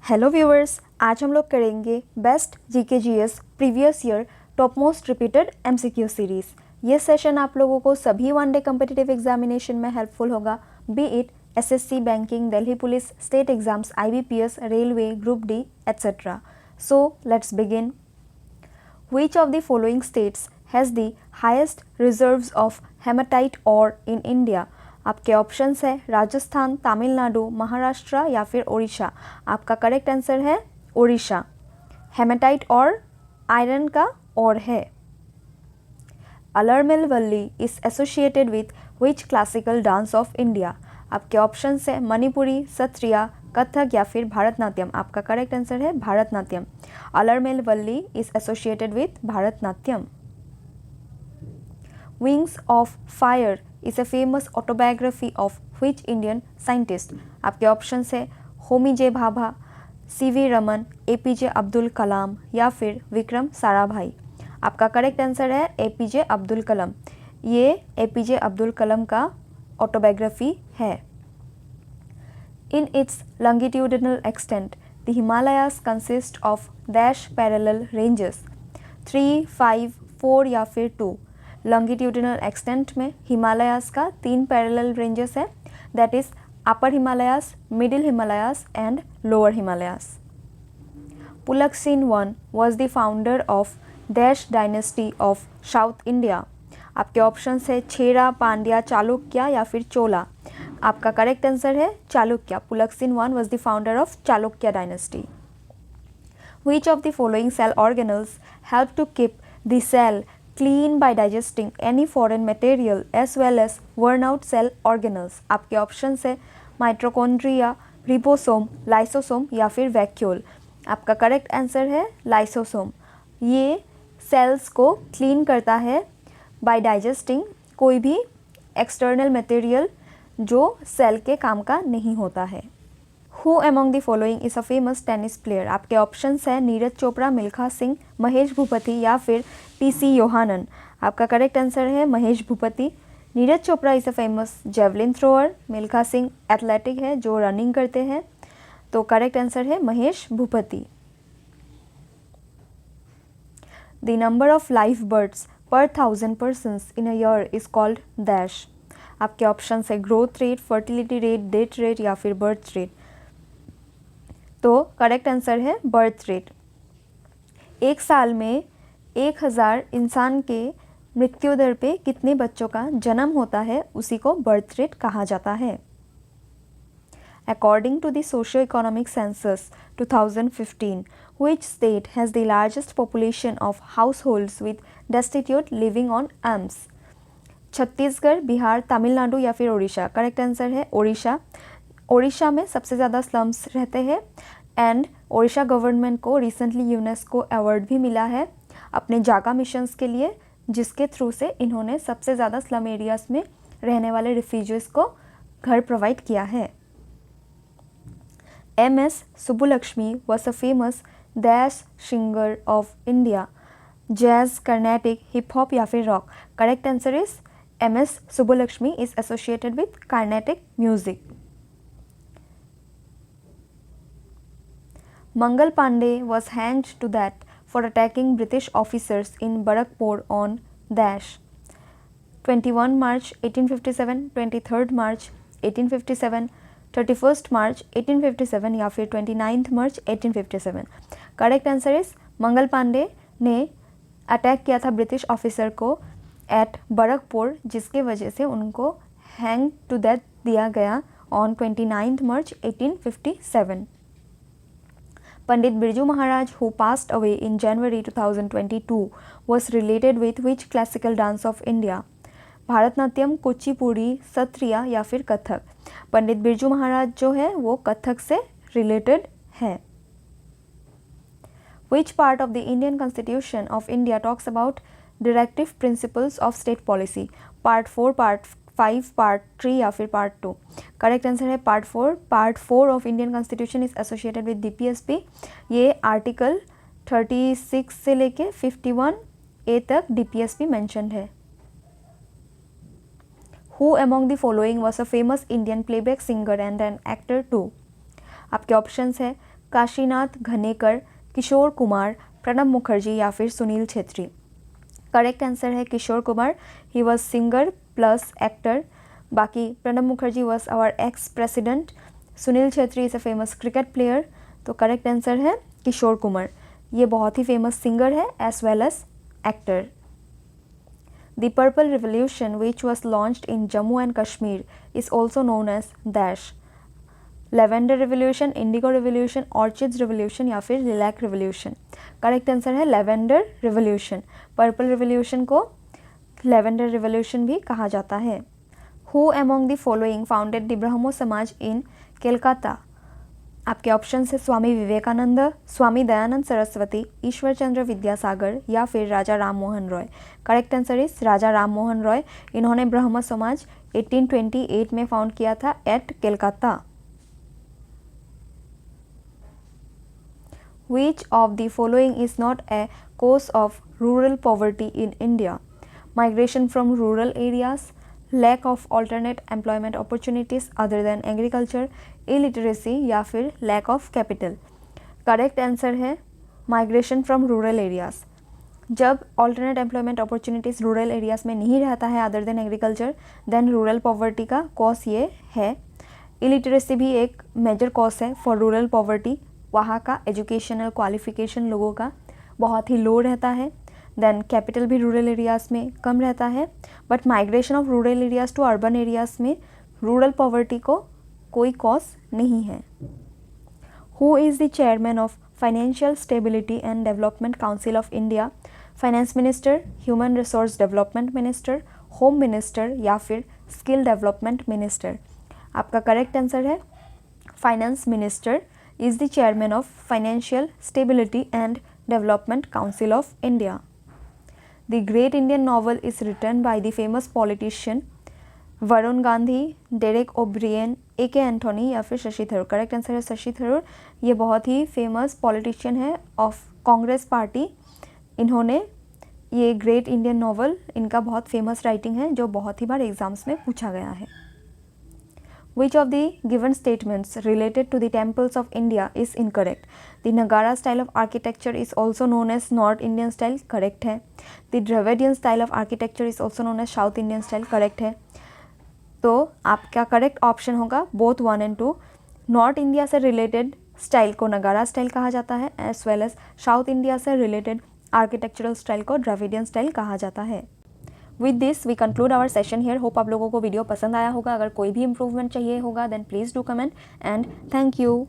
Hello viewers, आज हम लोग करेंगे best GK GS previous year top most repeated MCQ series. ये सेशन आप लोगों को सभी वनडे कम्पिटिटिव एग्जामिनेशन में हेल्पफुल होगा, B it SSC, banking, Delhi police, state exams, IBPS, railway, group D etcetera. So let's begin. Which of the following states has the highest reserves of hematite ore in India? आपके options है राजस्थान, तमिलनाडु, महाराष्ट्र या फिर ओडिशा। आपका correct answer है Odisha. Haematite और iron का और है। Alarmel Valli is associated with which classical dance of India. आपके ऑप्शंस है मणिपुरी, सत्रिया, कथक या फिर भारतनाट्यम। आपका करेक्ट आंसर है Bharatanatyam. Alarmel Valli is associated with Bharatanatyam. Wings of fire is a famous autobiography of which Indian scientist. आपके ऑप्शंस है Homi J Bhabha, C V Raman, APJ Abdul Kalam या फिर विक्रम साराभाई। आपका करेक्ट आंसर है एपीजे अब्दुल कलाम। ये एपीजे अब्दुल कलाम का ऑटोबायोग्राफी है। In its longitudinal extent, the Himalayas consist of dash parallel ranges 3, 5, 4 या फिर 2। लॉन्गिट्यूडिनल एक्सटेंट में हिमालयास का 3 पैरेलल रेंजेस है, that is upper Himalayas, middle Himalayas and lower Himalayas. Pulakesin I was the founder of dash dynasty of south India. आपके options है छेरा, पांड्या, चालुक्य या फिर चोला। आपका करेक्ट आंसर है Chalukya. पुलकसिन I was the founder of Chalukya dynasty. Which of the following cell organelles help to keep the cell clean by digesting any foreign material as well as worn out cell organelles? आपके options है mitochondria, ribosome, lysosome या फिर vacuole. आपका correct answer है lysosome. ये sales को clean करता है बाय डाइजेस्टिंग कोई भी एक्सटर्नल मटेरियल जो सेल के काम का नहीं होता है। Who among the following is a famous tennis player? आपके ऑप्शंस है नीरज चोपड़ा, मिल्खा सिंह, महेश भूपति या फिर पीसी योहानन। आपका करेक्ट आंसर है Mahesh Bhupathi. Neeraj Chopra is a famous javelin thrower, Milkha Singh athletic है जो रनिंग करते हैं, तो करेक्ट आंसर है Mahesh Bhupathi. The number of life birds पर 1000 persons in a year is called dash। आपके ऑप्शन है growth rate, fertility rate, death rate या फिर बर्थ रेट। तो करेक्ट आंसर है बर्थ रेट। एक साल में 1000 इंसान के मृत्यु दर पे कितने बच्चों का जन्म होता है उसी को बर्थ रेट कहा जाता है। According to the socio-economic census 2015, which state has the largest population of households with destitute living on alms? Chhattisgarh, Bihar, Tamil Nadu या फिर ओडिशा। करेक्ट आंसर है ओडिशा। ओडिशा में सबसे ज़्यादा स्लम्स रहते हैं एंड ओडिशा गवर्नमेंट को रिसेंटली यूनेस्को अवार्ड भी मिला है अपने जागा मिशंस के लिए, जिसके थ्रू से इन्होंने सबसे ज़्यादा स्लम एरियाज़ में रहने वाले रिफ्यूजीज़ को घर प्रोवाइड किया है। MS Subbulakshmi was a famous dash singer of India, jazz, carnatic, hip hop या फिर rock। Correct answer is MS Subbulakshmi is associated with carnatic music. Mangal Pandey was hanged to death for attacking British officers in Barakpur on dash 21 March 1857, 23rd March 1857, 31st March 1857 या फिर 29th March 1857। Correct answer is Mangal Pandey ने attack किया था British officer को at Barrackpore, जिसके वजह से उनको हैंग टू डेथ दिया गया on 29th March 1857। Pandit Birju Maharaj who passed away in January 2022 was related with which classical dance of India? Bharatanatyam, Kuchipudi, Sattriya या फिर कथक। पंडित बिरजू महाराज जो है वो कथक से रिलेटेड है। Which part of the Indian Constitution of India talks about directive principles of state policy? Part 4, Part 5, Part 3 या फिर Part 2। Correct answer है Part 4। Part 4 of Indian Constitution is associated with DPSP। ये article 36 से लेके 51A तक DPSP mentioned है। Who among the following was a famous Indian playback singer and an actor too? आपके options है काशीनाथ घनेकर, किशोर कुमार, प्रणब मुखर्जी या फिर सुनील छेत्री। करेक्ट आंसर है Kishore Kumar. He was singer plus actor. बाकी Pranab Mukherjee was our ex president. Sunil Chhetri is a famous cricket player. तो correct answer है किशोर कुमार। ये बहुत ही फेमस सिंगर है as well as actor. The purple revolution which was launched in Jammu and Kashmir is also known as dash. Lavender revolution, indigo revolution, orchids revolution या फिर lilac revolution. Correct answer है lavender revolution. Purple revolution को lavender revolution भी कहा जाता है। Who among the following founded the Brahmo Samaj in Calcutta. आपके option है स्वामी विवेकानंद, स्वामी दयानंद सरस्वती, ईश्वर चंद्र विद्यासागर या फिर Raja Ram Mohan Roy. Correct answer is Raja Ram Mohan Roy. इन्होंने ब्रह्म समाज 1828 में फाउंड किया था at Calcutta. Which of the following is not a cause of rural poverty in India? Migration from rural areas, lack of alternate employment opportunities other than agriculture, illiteracy या फिर lack of capital। Correct answer है migration from rural areas. जब alternate employment opportunities rural areas में नहीं रहता है other than agriculture, then rural poverty का cause ये है। इलिटरेसी भी एक मेजर कॉज है फॉर रूरल पॉवर्टी। वहाँ का एजुकेशनल क्वालिफिकेशन लोगों का बहुत ही लो रहता है। देन कैपिटल भी रूरल एरियाज़ में कम रहता है। But migration of rural areas to urban areas में रूरल पॉवर्टी को कोई कॉज नहीं है। Who is the chairman of financial stability and development council of India. Finance minister, human resource development minister, home minister या फिर skill development minister. आपका correct answer है finance minister is the chairman of Financial Stability and Development Council of India. The Great Indian Novel is written by the famous politician Varun Gandhi, Derek O'Brien, A.K. Anthony या फिर Shashi Tharoor. Correct answer है शशि थरूर। ये बहुत ही famous politician है of Congress party. इन्होंने ये great Indian novel, इनका बहुत फेमस राइटिंग है जो बहुत ही बार एग्जाम्स में पूछा गया है। Which of the given statements related to the temples of India is incorrect? The Nagara style of architecture is also known as North Indian style. Correct है। The Dravidian style of architecture is also known as South Indian style. Correct है। तो आपका correct option होगा both 1 and 2। North India से related style को Nagara style कहा जाता है as well as south India से रिलेटेड आर्किटेक्चरल स्टाइल को द्रविडियन स्टाइल कहा जाता है। With this we conclude our session here. Hope आप लोगों को वीडियो पसंद आया होगा। अगर कोई भी इंप्रूवमेंट चाहिए होगा then please do comment and thank you.